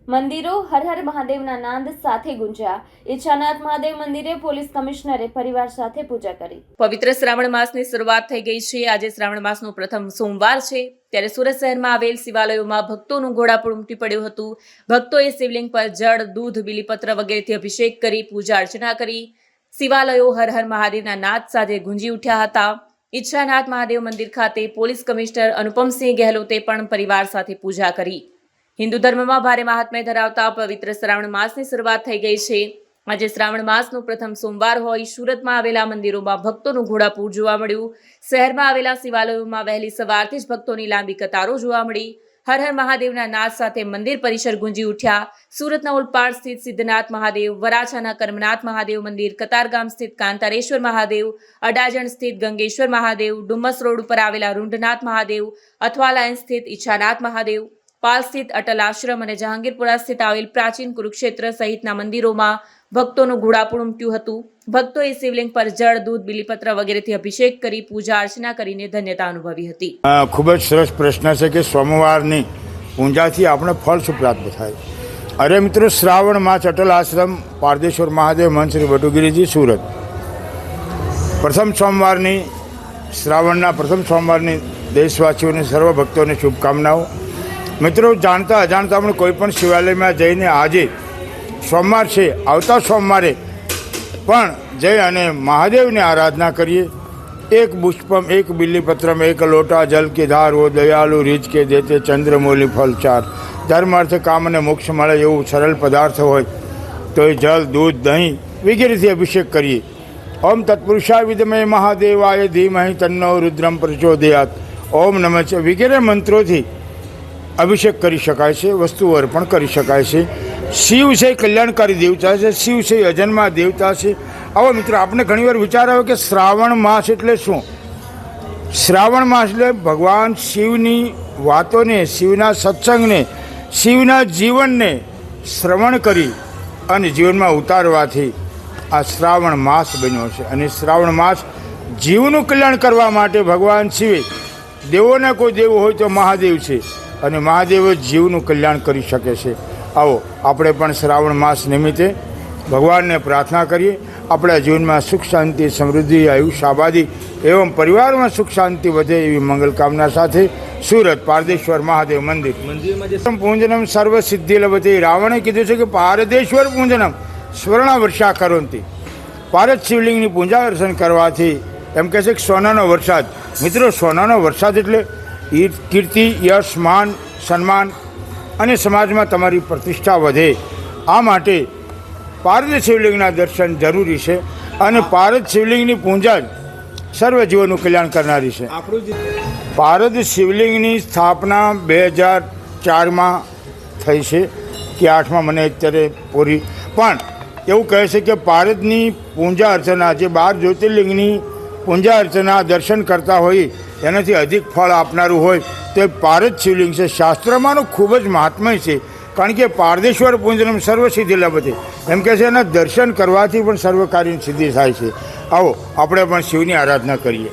મંદિરો હર હર મહાદેવના નાદ સાથે ગુંજ્યા। ઈચ્છાનાથ મહાદેવ મંદિરે પોલીસ કમિશનરે પરિવાર સાથે પૂજા કરી। પવિત્ર શ્રાવણ માસની શરૂઆત થઈ ગઈ છે। આજે શ્રાવણ માસનો પ્રથમ સોમવાર છે, ત્યારે સુરત શહેરમાં આવેલ શિવાલયોમાં ભક્તોનું ઘોડાપૂર ઉમટી પડ્યું હતું। ભક્તોએ શિવલિંગ પર જળ, દૂધ, બીલીપત્ર વગેરેથી અભિષેક કરી પૂજા અર્ચના કરી। શિવાલયો હર હર મહાદેવના નાદ સાથે ગુંજી ઉઠ્યા હતા। ઈચ્છાનાથ મહાદેવ મંદિર ખાતે પોલીસ કમિશનર અનુપમસિંહ ગહેલોતે પણ પરિવાર સાથે પૂજા કરી। હિન્દુ ધર્મમાં ભારે મહાત્મ્ય ધરાવતા પવિત્ર શ્રાવણ માસની શરૂઆત થઈ ગઈ છે। આજે શ્રાવણ માસનો પ્રથમ સોમવાર હોય સુરતમાં આવેલા મંદિરોમાં ભક્તોનું ઘોડાપૂર જોવા મળ્યું। શહેરમાં આવેલા શિવાલયોમાં વહેલી સવારથી જ ભક્તોની લાંબી કતારો જોવા મળી। હર હર મહાદેવના નાદ સાથે મંદિર પરિસર ગુંજી ઉઠ્યા। સુરતના ઓલપાડ સ્થિત સિદ્ધનાથ મહાદેવ, વરાછાના કર્મનાથ મહાદેવ મંદિર, કતારગામ સ્થિત કાંતારેશ્વર મહાદેવ, અડાજણ સ્થિત ગંગેશ્વર મહાદેવ, ડુમસ રોડ ઉપર આવેલા રૂંઢનાથ મહાદેવ, અથવા લાઇન સ્થિત ઈચ્છાનાથ મહાદેવ, પાલ સ્થિત અટલ આશ્રમ અને જહાંગીરપુરા સ્થિત આવેલ પ્રાચીન કુરુક્ષેત્ર સહિતના મંદિરોમાં ભક્તોનું ઘોડાપૂર ઉમટ્યું હતું। ભક્તોએ શિવલિંગ પર જળ, દૂધ, બીલીપત્ર વગેરેથી અભિષેક કરી પૂજા અર્ચના કરીને ધન્યતા અનુભવી હતી। ખૂબ જ સરસ પ્રશ્ન છે કે સોમવારની પૂજાથી આપણે ફળ શું પ્રાપ્ત થાય। અરે મિત્રો, શ્રાવણ માસ અટલ આશ્રમ પારદેશ્વર મહાદેવ મંચ શ્રી વટુગીરીજી સુરત પ્રથમ સોમવારની શ્રાવણના પ્રથમ સોમવારની દેશવાસીઓને સર્વ ભક્તોને શુભકામનાઓ। મિત્રો, જાણતા અજાણતા આપણે કોઈ પણ શિવાલયમાં જઈને આજે સોમવાર છે, આવતા સોમવારે પણ જઈ અને મહાદેવની આરાધના કરીએ। એક પુષ્પમ એક બિલ્લીપત્રમ એક લોટા જલ કે ધાર વો દયાલુ રીજ કે દેતે ચંદ્રમૌલી ફલ ચાર। ધર્મ, અર્થ, કામ અને મોક્ષ મળે એવું સરળ પદાર્થ હોય તો એ જલ, દૂધ, દહીં વગેરેથી અભિષેક કરીએ। ઓમ તત્પુરુષાય વિદ્મહે મહાદેવાય ધીમહિ તન્નો રુદ્રમ પ્રચોદયાત। ઓમ નમઃ વગેરે મંત્રોથી અભિષેક કરી શકાય છે, વસ્તુઓ અર્પણ કરી શકાય છે। શિવ છે કલ્યાણકારી દેવતા છે, શિવ છે અજન્મા દેવતા છે। આવો મિત્રો, આપણે ઘણીવાર વિચાર આવે કે શ્રાવણ માસ એટલે શું? શ્રાવણ માસ એટલે ભગવાન શિવની વાતોને, શિવના સત્સંગને, શિવના જીવનને શ્રવણ કરી અને જીવનમાં ઉતારવાથી આ શ્રાવણ માસ બન્યો છે। અને શ્રાવણ માસ જીવનું કલ્યાણ કરવા માટે ભગવાન શિવે, દેવોના કોઈ દેવ હોય તો મહાદેવ છે અને મહાદેવ જીવનું કલ્યાણ કરી શકે છે। આવો આપણે પણ શ્રાવણ માસ નિમિત્તે ભગવાનને પ્રાર્થના કરીએ, આપણા જીવનમાં સુખ, શાંતિ, સમૃદ્ધિ, આયુષ્ય, આબાદી એવં પરિવારમાં સુખ શાંતિ વધે એવી મંગલ કામના સાથે સુરત પારદેશ્વર મહાદેવ મંદિરમાં પૂજનમ સર્વ સિદ્ધિ લભતે। રાવણે કીધું છે કે પારદેશ્વર પૂજનમ સ્વર્ણ વર્ષા કરોંતી। પારદ શિવલિંગની પૂજા અર્ચન કરવાથી એમ કહે છે કે સોનાનો વરસાદ। મિત્રો, સોનાનો વરસાદ એટલે કીર્તિ, યશ, માન, સન્માન અને સમાજમાં તમારી પ્રતિષ્ઠા વધે। આ માટે પારદ શિવલિંગના દર્શન જરૂરી છે અને પારદ શિવલિંગની પૂજા જ સર્વ જીવોનું કલ્યાણ કરનારી છે। પારદ શિવલિંગની સ્થાપના 2004માં થઈ છે કે 8માં, મને અત્યારે પૂરી, પણ એવું કહે છે કે પારદની પૂજા અર્ચના, જે 12 જ્યોતિર્લિંગની પૂજા અર્ચના દર્શન કરતા હોય એનાથી અધિક ફળ આપનારું હોય તે પારદ શિવલિંગ છે। શાસ્ત્રમાંનું ખૂબ જ મહાત્મય છે, કારણ કે પારદેશ્વર પૂજનમ સર્વ સિદ્ધિ લભતે, એમ કહે છે એના દર્શન કરવાથી પણ સર્વ કાર્યની સિદ્ધિ થાય છે। આવો આપણે પણ શિવની આરાધના કરીએ।